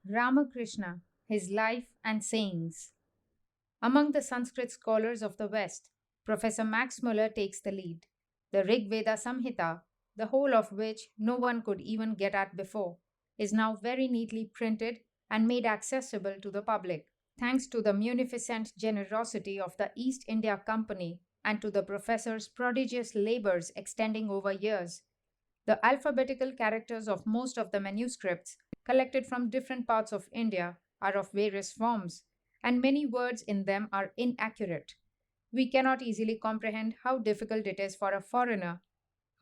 Ramakrishna, his life and sayings. Among the Sanskrit scholars of the West, Professor Max Muller takes the lead. The Rig Veda Samhita, the whole of which no one could even get at before, is now very neatly printed and made accessible to the public. Thanks to the munificent generosity of the East India Company and to the professor's prodigious labors extending over years, the alphabetical characters of most of the manuscripts, collected from different parts of India, are of various forms, and many words in them are inaccurate. We cannot easily comprehend how difficult it is for a foreigner,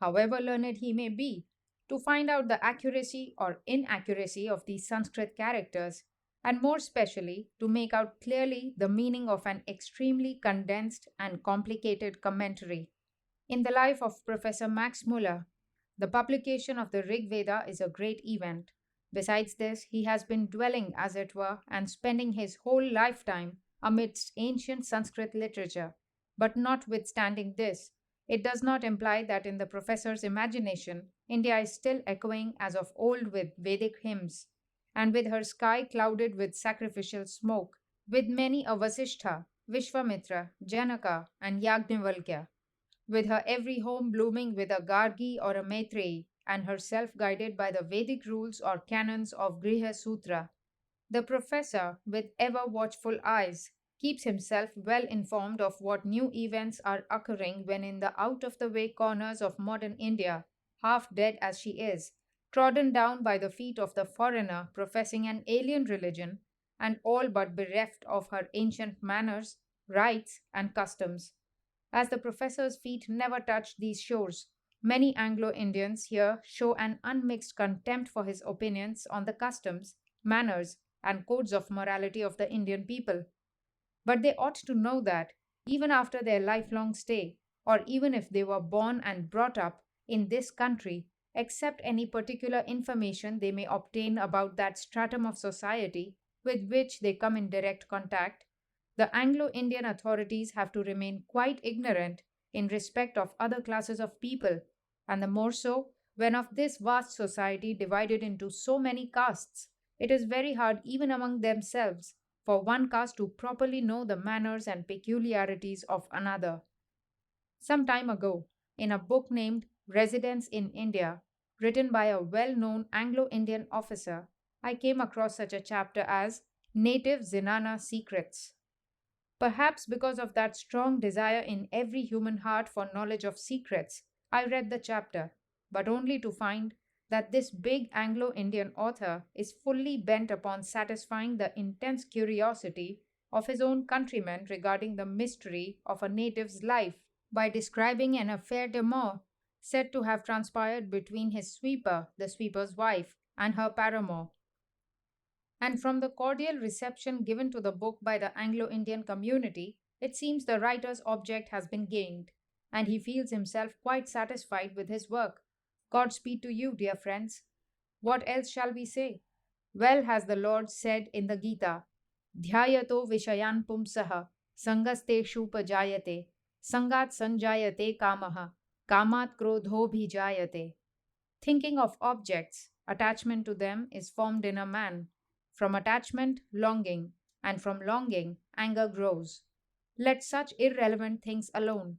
however learned he may be, to find out the accuracy or inaccuracy of these Sanskrit characters, and more specially to make out clearly the meaning of an extremely condensed and complicated commentary. In the life of Professor Max Muller, the publication of the Rig Veda is a great event. Besides this, he has been dwelling, as it were, and spending his whole lifetime amidst ancient Sanskrit literature. But notwithstanding this, it does not imply that in the professor's imagination, India is still echoing as of old with Vedic hymns, and with her sky clouded with sacrificial smoke, with many a Vasishtha, Vishwamitra, Janaka, and Yagnavalkya, with her every home blooming with a Gargi or a Maitreyi, and herself guided by the Vedic rules or canons of Griha Sutra. The professor, with ever watchful eyes, keeps himself well informed of what new events are occurring when in the out of the way corners of modern India, half dead as she is, trodden down by the feet of the foreigner professing an alien religion, and all but bereft of her ancient manners, rites, and customs. As the professor's feet never touched these shores, many Anglo Indians here show an unmixed contempt for his opinions on the customs, manners, and codes of morality of the Indian people. But they ought to know that, even after their lifelong stay, or even if they were born and brought up in this country, except any particular information they may obtain about that stratum of society with which they come in direct contact, the Anglo Indian authorities have to remain quite ignorant in respect of other classes of people, and the more so when of this vast society divided into so many castes, it is very hard even among themselves for one caste to properly know the manners and peculiarities of another. Some time ago, in a book named Residence in India, written by a well known Anglo Indian officer, I came across such a chapter as Native Zenana Secrets. Perhaps because of that strong desire in every human heart for knowledge of secrets, I read the chapter, but only to find that this big Anglo Indian author is fully bent upon satisfying the intense curiosity of his own countrymen regarding the mystery of a native's life by describing an affair de mort said to have transpired between his sweeper, the sweeper's wife, and her paramour. And from the cordial reception given to the book by the Anglo Indian community, it seems the writer's object has been gained, and he feels himself quite satisfied with his work. Godspeed to you, dear friends. What else shall we say? Well has the Lord said in the Gita, Dhyayato Vishayan Pumsaha, Sangaste Shupajayate, Sangat Sanjayate Kamaha, Kamat Krodho Bhijayate. Thinking of objects, attachment to them is formed in a man. From attachment, longing, and from longing, anger grows. Let such irrelevant things alone.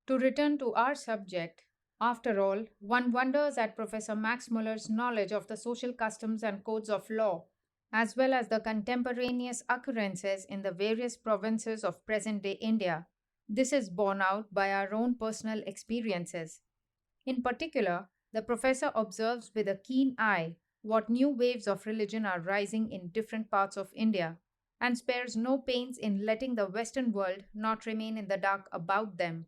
To return to our subject, after all, one wonders at Professor Max Muller's knowledge of the social customs and codes of law, as well as the contemporaneous occurrences in the various provinces of present day India. This is borne out by our own personal experiences. In particular, the professor observes with a keen eye what new waves of religion are rising in different parts of India, and spares no pains in letting the Western world not remain in the dark about them.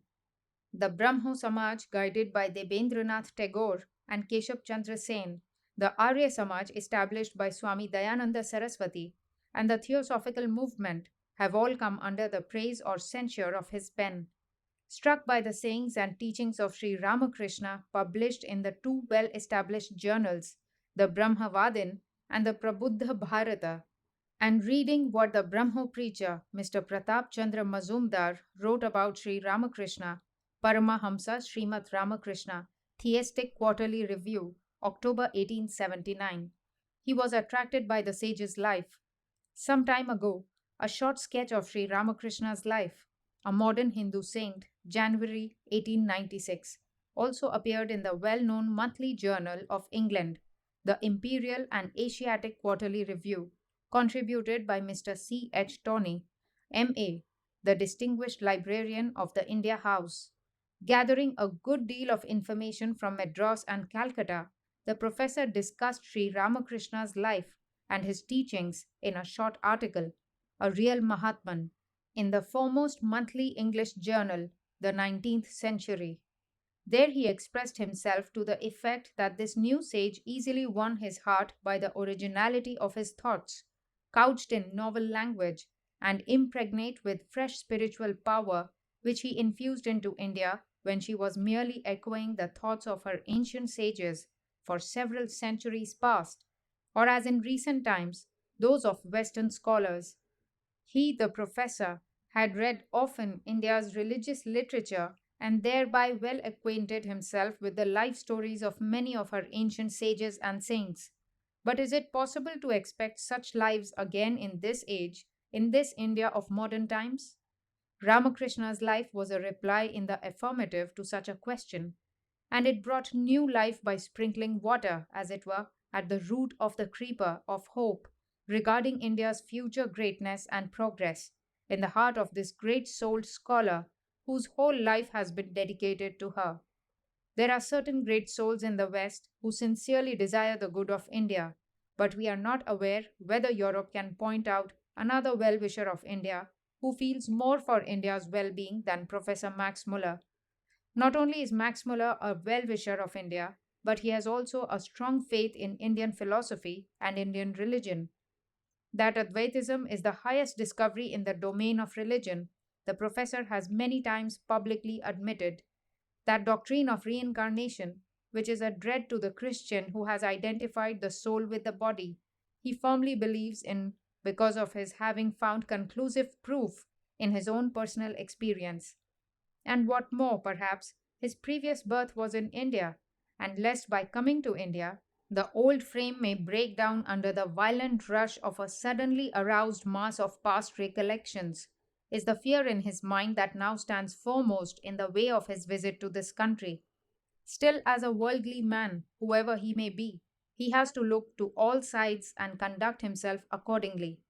The Brahmo Samaj, guided by Debendranath Tagore and Keshab Chandra Sen, the Arya Samaj, established by Swami Dayananda Saraswati, and the Theosophical movement have all come under the praise or censure of his pen. Struck by the sayings and teachings of Sri Ramakrishna published in the two well established journals, the Brahmavadin and the Prabuddha Bharata, and reading what the Brahmo preacher Mr. Pratap Chandra Mazumdar wrote about Sri Ramakrishna, Paramahamsa Srimat Ramakrishna, Theistic Quarterly Review, October 1879. He was attracted by the sage's life. Some time ago, a short sketch of Sri Ramakrishna's life, a modern Hindu saint, January 1896, also appeared in the well known monthly journal of England, the Imperial and Asiatic Quarterly Review, contributed by Mr. C. H. Tawney, M.A., the distinguished librarian of the India House. Gathering a good deal of information from Madras and Calcutta, the professor discussed Sri Ramakrishna's life and his teachings in a short article, A Real Mahatman, in the foremost monthly English journal, the 19th Century. There he expressed himself to the effect that this new sage easily won his heart by the originality of his thoughts, couched in novel language and impregnate with fresh spiritual power, which he infused into India when she was merely echoing the thoughts of her ancient sages for several centuries past, or as in recent times, those of Western scholars. He, the professor, had read often India's religious literature and thereby well acquainted himself with the life stories of many of her ancient sages and saints. But is it possible to expect such lives again in this age, in this India of modern times? Ramakrishna's life was a reply in the affirmative to such a question, and it brought new life by sprinkling water, as it were, at the root of the creeper of hope regarding India's future greatness and progress in the heart of this great souled scholar whose whole life has been dedicated to her. There are certain great souls in the West who sincerely desire the good of India, but we are not aware whether Europe can point out another well wisher of India who feels more for India's well being than Professor Max Muller. Not only is Max Muller a well wisher of India, but he has also a strong faith in Indian philosophy and Indian religion. That Advaitism is the highest discovery in the domain of religion, the professor has many times publicly admitted. That doctrine of reincarnation, which is a dread to the Christian who has identified the soul with the body, he firmly believes in because of his having found conclusive proof in his own personal experience. And what more, perhaps, his previous birth was in India, and lest by coming to India, the old frame may break down under the violent rush of a suddenly aroused mass of past recollections, is the fear in his mind that now stands foremost in the way of his visit to this country. Still, as a worldly man, whoever he may be, he has to look to all sides and conduct himself accordingly.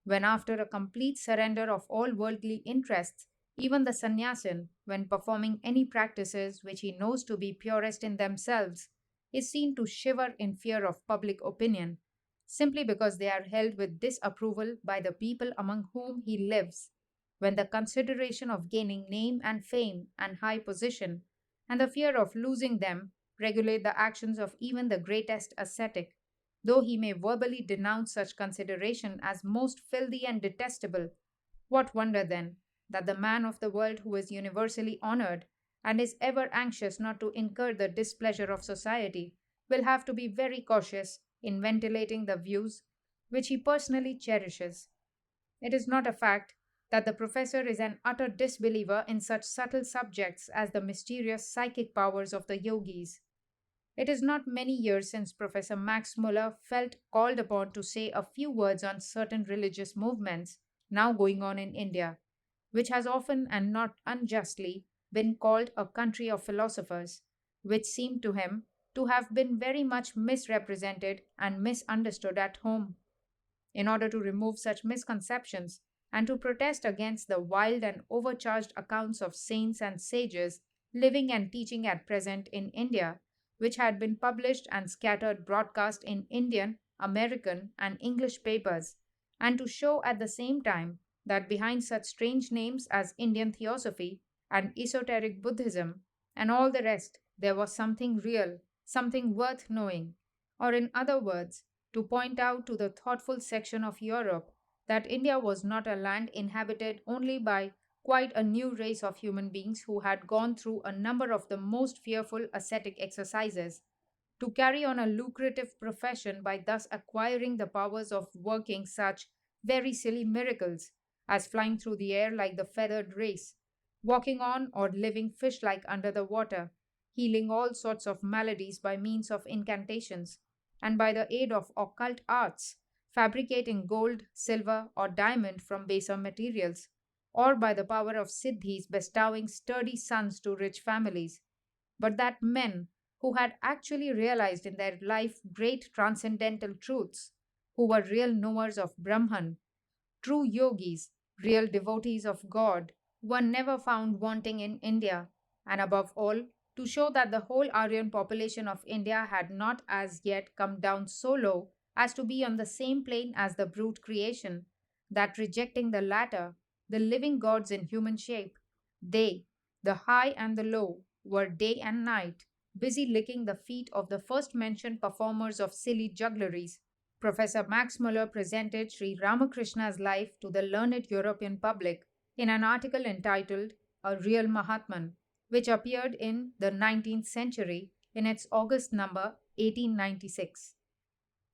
When, after a complete surrender of all worldly interests, even the sannyasin, when performing any practices which he knows to be purest in themselves, is seen to shiver in fear of public opinion, simply because they are held with disapproval by the people among whom he lives, when the consideration of gaining name and fame and high position, and the fear of losing them, regulate the actions of even the greatest ascetic, though he may verbally denounce such consideration as most filthy and detestable, what wonder, then, that the man of the world who is universally honored and is ever anxious not to incur the displeasure of society will have to be very cautious in ventilating the views which he personally cherishes. It is not a fact that the professor is an utter disbeliever in such subtle subjects as the mysterious psychic powers of the yogis. It is not many years since Professor Max Muller felt called upon to say a few words on certain religious movements now going on in India, which has often and not unjustly been called a country of philosophers, which seemed to him to have been very much misrepresented and misunderstood at home. In order to remove such misconceptions and to protest against the wild and overcharged accounts of saints and sages living and teaching at present in India, which had been published and scattered broadcast in Indian, American, and English papers, and to show at the same time that behind such strange names as Indian Theosophy and esoteric Buddhism and all the rest, there was something real, something worth knowing, or in other words, to point out to the thoughtful section of Europe that India was not a land inhabited only by quite a new race of human beings who had gone through a number of the most fearful ascetic exercises to carry on a lucrative profession by thus acquiring the powers of working such very silly miracles as flying through the air like the feathered race, walking on or living fish like under the water, healing all sorts of maladies by means of incantations, and by the aid of occult arts, fabricating gold, silver, or diamond from baser materials, or by the power of siddhis bestowing sturdy sons to rich families, but that men who had actually realized in their life great transcendental truths, who were real knowers of Brahman, true yogis, real devotees of God, were never found wanting in India, and above all, to show that the whole Aryan population of India had not as yet come down so low as to be on the same plane as the brute creation, that rejecting the latter, the living gods in human shape, they, the high and the low, were day and night busy licking the feet of the first mentioned performers of silly juggleries. Professor Max Muller presented Sri Ramakrishna's life to the learned European public in an article entitled A Real Mahatman, which appeared in the 19th Century in its August number 1896.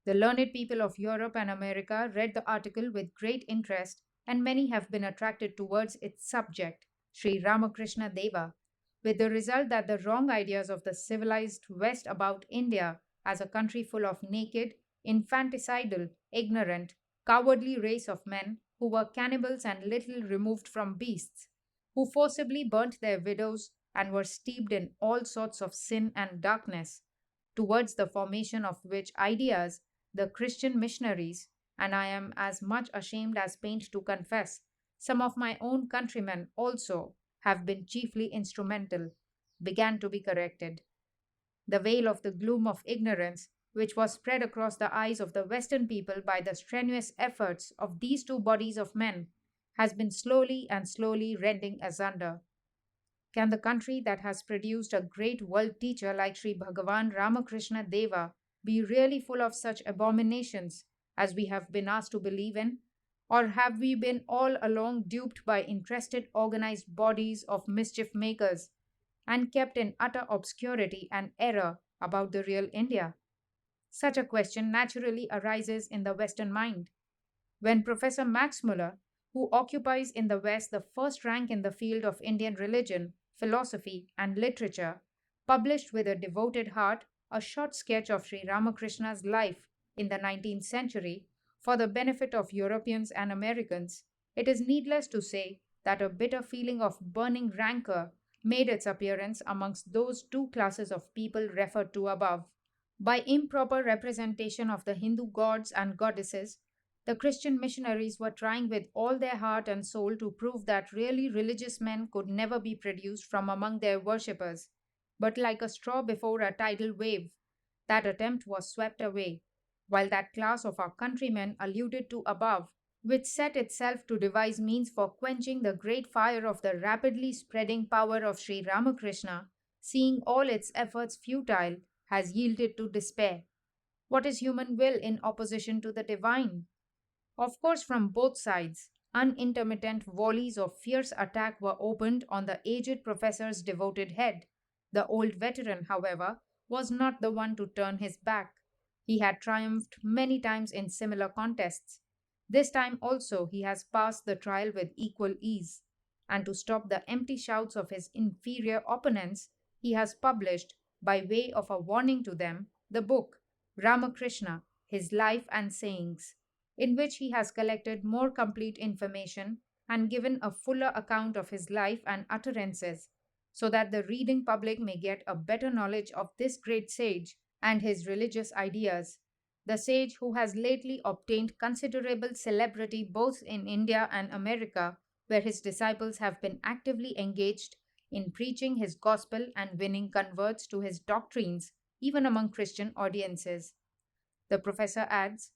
The learned people of Europe and America read the article with great interest, and many have been attracted towards its subject, Sri Ramakrishna Deva, with the result that the wrong ideas of the civilized West about India as a country full of naked, infanticidal, ignorant, cowardly race of men who were cannibals and little removed from beasts, who forcibly burnt their widows and were steeped in all sorts of sin and darkness, towards the formation of which ideas the Christian missionaries, and I am as much ashamed as pained to confess, some of my own countrymen also have been chiefly instrumental, began to be corrected. The veil of the gloom of ignorance, which was spread across the eyes of the Western people by the strenuous efforts of these two bodies of men, has been slowly and slowly rending asunder. Can the country that has produced a great world teacher like Sri Bhagavan Ramakrishna Deva be really full of such abominations as we have been asked to believe in? Or have we been all along duped by interested organized bodies of mischief makers and kept in utter obscurity and error about the real India? Such a question naturally arises in the Western mind. When Professor Max Muller, who occupies in the West the first rank in the field of Indian religion, philosophy, and literature, published with a devoted heart a short sketch of Sri Ramakrishna's life in the 19th century for the benefit of Europeans and Americans, it is needless to say that a bitter feeling of burning rancor made its appearance amongst those two classes of people referred to above. By improper representation of the Hindu gods and goddesses, the Christian missionaries were trying with all their heart and soul to prove that really religious men could never be produced from among their worshippers. But like a straw before a tidal wave, that attempt was swept away, while that class of our countrymen alluded to above, which set itself to devise means for quenching the great fire of the rapidly spreading power of Sri Ramakrishna, seeing all its efforts futile, has yielded to despair. What is human will in opposition to the divine? Of course, from both sides, unintermittent volleys of fierce attack were opened on the aged professor's devoted head. The old veteran, however, was not the one to turn his back. He had triumphed many times in similar contests. This time also he has passed the trial with equal ease. And to stop the empty shouts of his inferior opponents, he has published, by way of a warning to them, the book Ramakrishna, His Life and Sayings, in which he has collected more complete information and given a fuller account of his life and utterances, so that the reading public may get a better knowledge of this great sage and his religious ideas. The sage who has lately obtained considerable celebrity both in India and America, where his disciples have been actively engaged in preaching his gospel and winning converts to his doctrines, even among Christian audiences. The professor adds,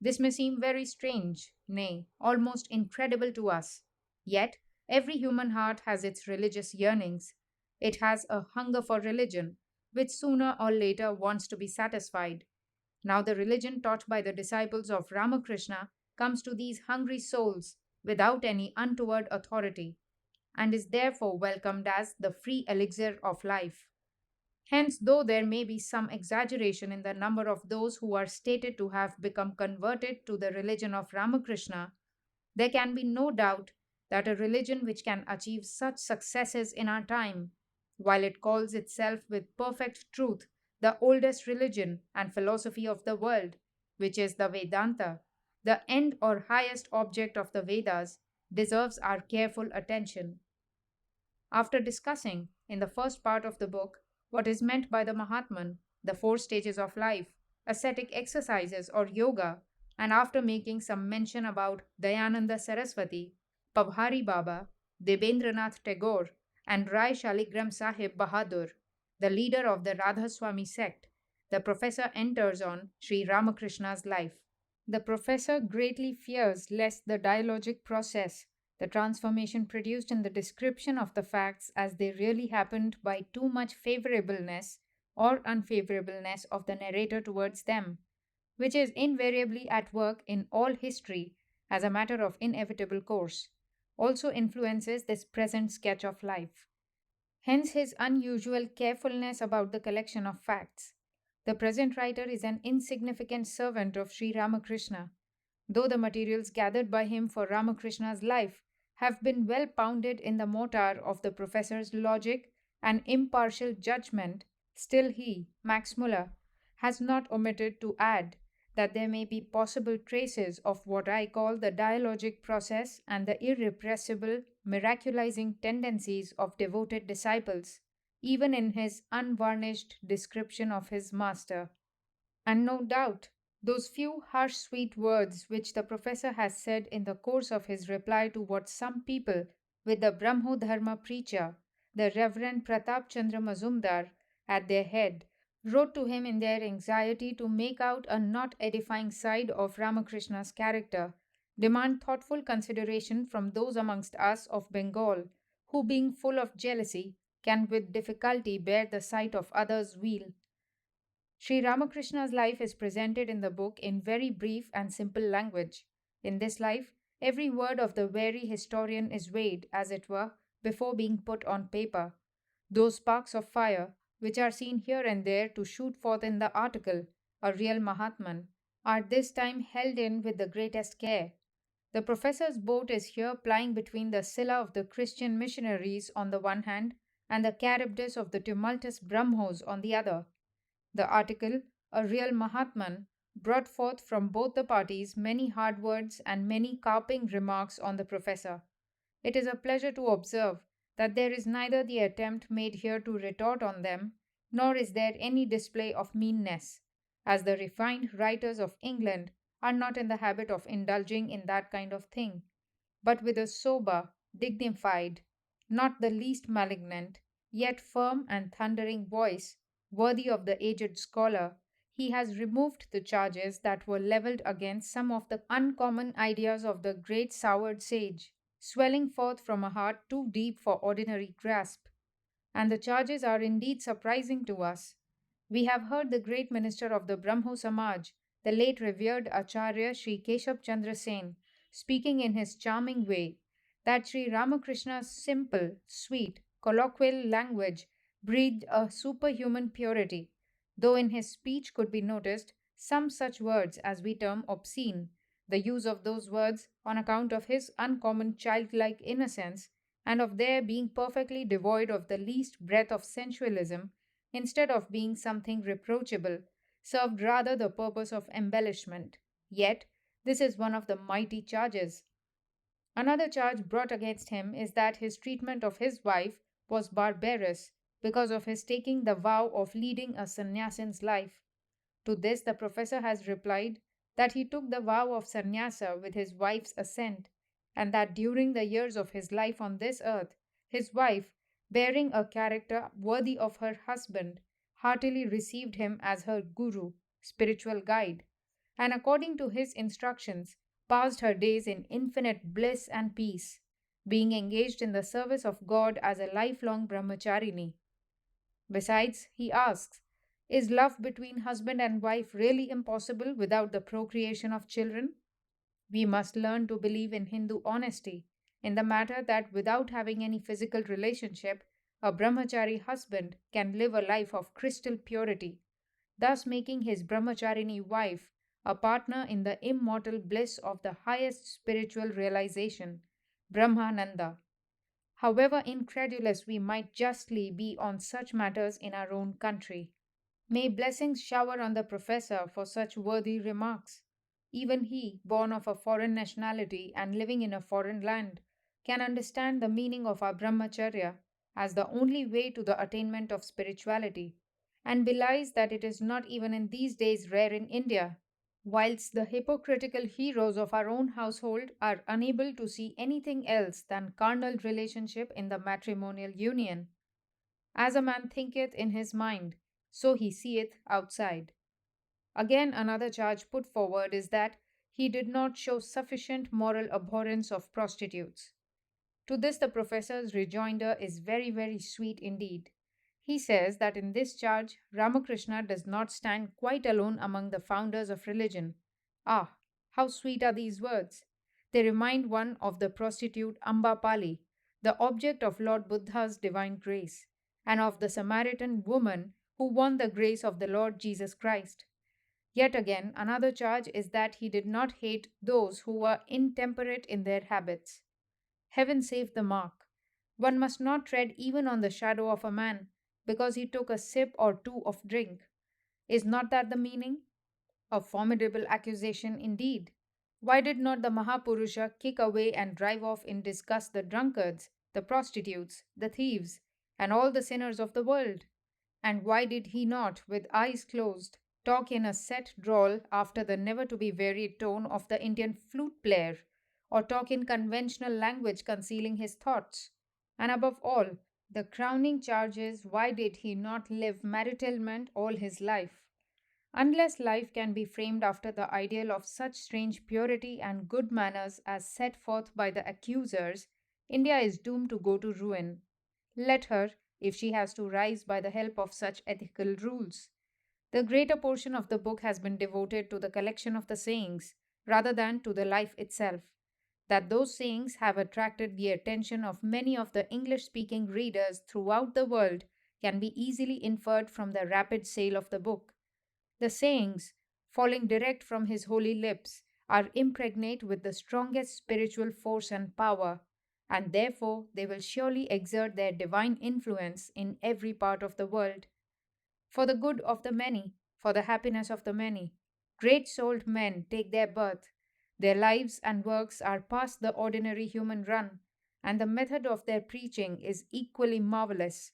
this may seem very strange, nay, almost incredible to us. Yet, every human heart has its religious yearnings. It has a hunger for religion, which sooner or later wants to be satisfied. Now, the religion taught by the disciples of Ramakrishna comes to these hungry souls without any untoward authority, and is therefore welcomed as the free elixir of life. Hence, though there may be some exaggeration in the number of those who are stated to have become converted to the religion of Ramakrishna, there can be no doubt that a religion which can achieve such successes in our time, while it calls itself with perfect truth the oldest religion and philosophy of the world, which is the Vedanta, the end or highest object of the Vedas, deserves our careful attention. After discussing, in the first part of the book, what is meant by the Mahatman, the four stages of life, ascetic exercises or yoga, and after making some mention about Dayananda Saraswati, Pabhari Baba, Debendranath Tagore, and Rai Shaligram Sahib Bahadur, the leader of the Radhaswami sect, the professor enters on Sri Ramakrishna's life. The professor greatly fears lest the dialogic process, the transformation produced in the description of the facts as they really happened by too much favorableness or unfavorableness of the narrator towards them, which is invariably at work in all history as a matter of inevitable course, also influences this present sketch of life. Hence his unusual carefulness about the collection of facts. The present writer is an insignificant servant of Sri Ramakrishna, though the materials gathered by him for Ramakrishna's life have been well pounded in the mortar of the professor's logic and impartial judgment, still he, Max Muller, has not omitted to add that there may be possible traces of what I call the dialogic process and the irrepressible, miraculizing tendencies of devoted disciples, even in his unvarnished description of his master. And no doubt, those few harsh, sweet words which the professor has said in the course of his reply to what some people, with the Brahmo Dharma preacher, the Reverend Pratap Chandra Mazumdar, at their head, wrote to him in their anxiety to make out a not edifying side of Ramakrishna's character, demand thoughtful consideration from those amongst us of Bengal who, being full of jealousy, can with difficulty bear the sight of others' weal. Sri Ramakrishna's life is presented in the book in very brief and simple language. In this life, every word of the wary historian is weighed, as it were, before being put on paper. Those sparks of fire, which are seen here and there to shoot forth in the article, a real Mahatman, are this time held in with the greatest care. The professor's boat is here plying between the Scylla of the Christian missionaries on the one hand and the Charybdis of the tumultuous Brahmos on the other. The article, a real Mahatman, brought forth from both the parties many hard words and many carping remarks on the professor. It is a pleasure to observe that there is neither the attempt made here to retort on them, nor is there any display of meanness, as the refined writers of England are not in the habit of indulging in that kind of thing, but with a sober, dignified, not the least malignant, yet firm and thundering voice, worthy of the aged scholar, he has removed the charges that were levelled against some of the uncommon ideas of the great soured sage, swelling forth from a heart too deep for ordinary grasp. And the charges are indeed surprising to us. We have heard the great minister of the Brahmo Samaj, the late revered Acharya Sri Keshab Chandra Sen, speaking in his charming way, that Sri Ramakrishna's simple, sweet, colloquial language breathed a superhuman purity, though in his speech could be noticed some such words as we term obscene, the use of those words on account of his uncommon childlike innocence and of their being perfectly devoid of the least breath of sensualism, instead of being something reproachable, served rather the purpose of embellishment. Yet, this is one of the mighty charges. Another charge brought against him is that his treatment of his wife was barbarous because of his taking the vow of leading a sannyasin's life. To this, the professor has replied that he took the vow of sannyasa with his wife's assent, and that during the years of his life on this earth, his wife, bearing a character worthy of her husband, heartily received him as her guru, spiritual guide, and according to his instructions, passed her days in infinite bliss and peace, being engaged in the service of God as a lifelong brahmacharini. Besides, he asks, is love between husband and wife really impossible without the procreation of children? We must learn to believe in Hindu honesty in the matter that without having any physical relationship, a brahmachari husband can live a life of crystal purity, thus making his brahmacharini wife a partner in the immortal bliss of the highest spiritual realization, Brahmananda. However incredulous we might justly be on such matters in our own country. May blessings shower on the professor for such worthy remarks. Even he, born of a foreign nationality and living in a foreign land, can understand the meaning of our brahmacharya as the only way to the attainment of spirituality, and belies that it is not even in these days rare in India, whilst the hypocritical heroes of our own household are unable to see anything else than carnal relationship in the matrimonial union. As a man thinketh in his mind, so he seeth outside. Again, another charge put forward is that he did not show sufficient moral abhorrence of prostitutes. To this, the professor's rejoinder is very, very sweet indeed. He says that in this charge, Ramakrishna does not stand quite alone among the founders of religion. Ah, how sweet are these words! They remind one of the prostitute Ambapali, the object of Lord Buddha's divine grace, and of the Samaritan woman who won the grace of the Lord Jesus Christ. Yet again, another charge is that he did not hate those who were intemperate in their habits. Heaven save the mark! One must not tread even on the shadow of a man because he took a sip or two of drink. Is not that the meaning? A formidable accusation indeed. Why did not the Mahapurusha kick away and drive off in disgust the drunkards, the prostitutes, the thieves, and all the sinners of the world? And why did he not, with eyes closed, talk in a set drawl after the never to be varied tone of the Indian flute player, or talk in conventional language concealing his thoughts? And above all, the crowning charge is why did he not live maritelment all his life? Unless life can be framed after the ideal of such strange purity and good manners as set forth by the accusers, India is doomed to go to ruin. Let her, if she has to rise by the help of such ethical rules. The greater portion of the book has been devoted to the collection of the sayings rather than to the life itself. That those sayings have attracted the attention of many of the English speaking readers throughout the world can be easily inferred from the rapid sale of the book. The sayings, falling direct from his holy lips, are impregnate with the strongest spiritual force and power, and therefore they will surely exert their divine influence in every part of the world. For the good of the many, for the happiness of the many, great souled men take their birth. Their lives and works are past the ordinary human run, and the method of their preaching is equally marvelous.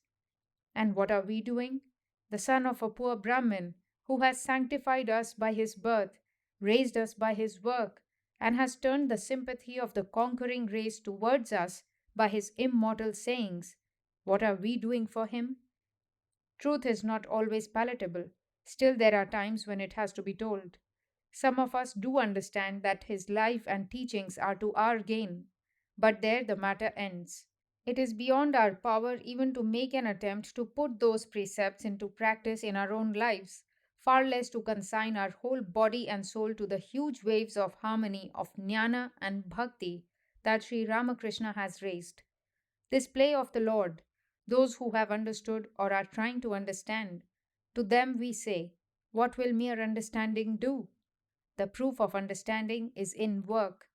And what are we doing? The son of a poor Brahmin, who has sanctified us by his birth, raised us by his work, and has turned the sympathy of the conquering race towards us by his immortal sayings. What are we doing for him? Truth is not always palatable, still, there are times when it has to be told. Some of us do understand that his life and teachings are to our gain, but there the matter ends. It is beyond our power even to make an attempt to put those precepts into practice in our own lives, far less to consign our whole body and soul to the huge waves of harmony of jnana and bhakti that Sri Ramakrishna has raised. This play of the Lord, those who have understood or are trying to understand, to them we say, what will mere understanding do? The proof of understanding is in work.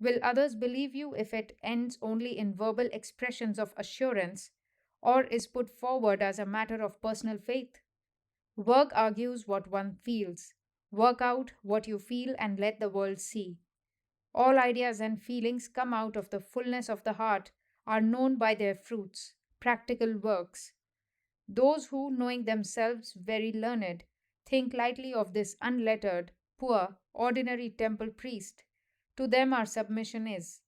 Will others believe you if it ends only in verbal expressions of assurance or is put forward as a matter of personal faith? Work argues what one feels. Work out what you feel and let the world see. All ideas and feelings come out of the fullness of the heart are known by their fruits, practical works. Those who, knowing themselves very learned, think lightly of this unlettered, poor, ordinary temple priest. To them our submission is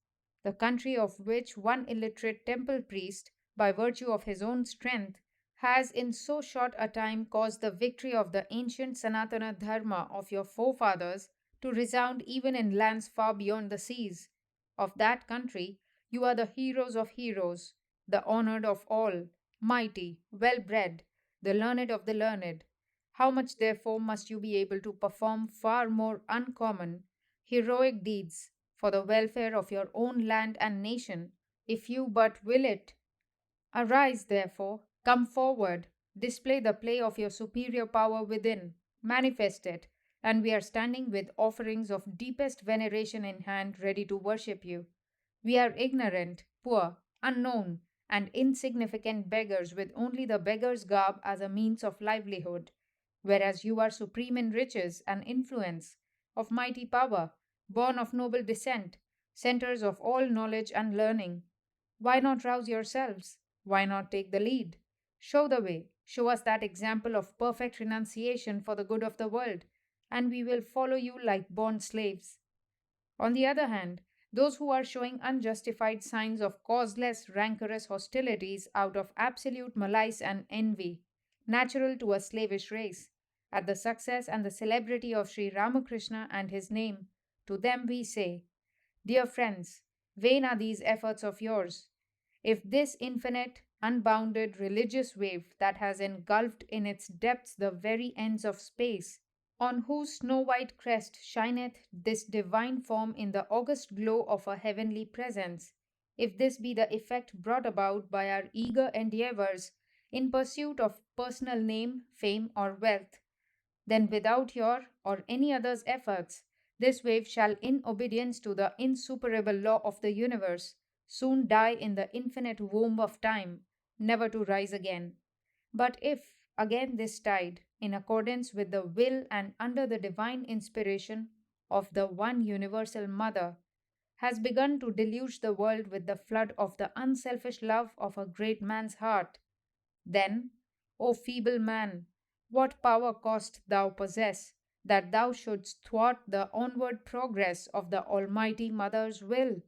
the country of which one illiterate temple priest, by virtue of his own strength, has in so short a time caused the victory of the ancient Sanatana Dharma of your forefathers to resound even in lands far beyond the seas. Of that country, you are the heroes of heroes, the honored of all, mighty, well bred, the learned of the learned. How much, therefore, must you be able to perform far more uncommon, heroic deeds for the welfare of your own land and nation, if you but will it? Arise, therefore, come forward, display the play of your superior power within, manifest it, and we are standing with offerings of deepest veneration in hand ready to worship you. We are ignorant, poor, unknown, and insignificant beggars with only the beggar's garb as a means of livelihood. whereas you are supreme in riches and influence, of mighty power, born of noble descent, centers of all knowledge and learning. Why not rouse yourselves? Why not take the lead? Show the way. Show us that example of perfect renunciation for the good of the world, and we will follow you like bond slaves. On the other hand, those who are showing unjustified signs of causeless, rancorous hostilities out of absolute malice and envy, natural to a slavish race, at the success and the celebrity of Sri Ramakrishna and his name, to them we say, Dear friends, vain are these efforts of yours. If this infinite, unbounded religious wave that has engulfed in its depths the very ends of space, on whose snow white crest shineth this divine form in the august glow of a heavenly presence, if this be the effect brought about by our eager endeavours in pursuit of personal name, fame, or wealth, then without your or any other's efforts, this wave shall, in obedience to the insuperable law of the universe, soon die in the infinite womb of time, never to rise again. But if, again, this tide, in accordance with the will and under the divine inspiration of the one universal Mother, has begun to deluge the world with the flood of the unselfish love of a great man's heart, then, O feeble man, what power cost thou possess, that thou shouldst thwart the onward progress of the Almighty Mother's will?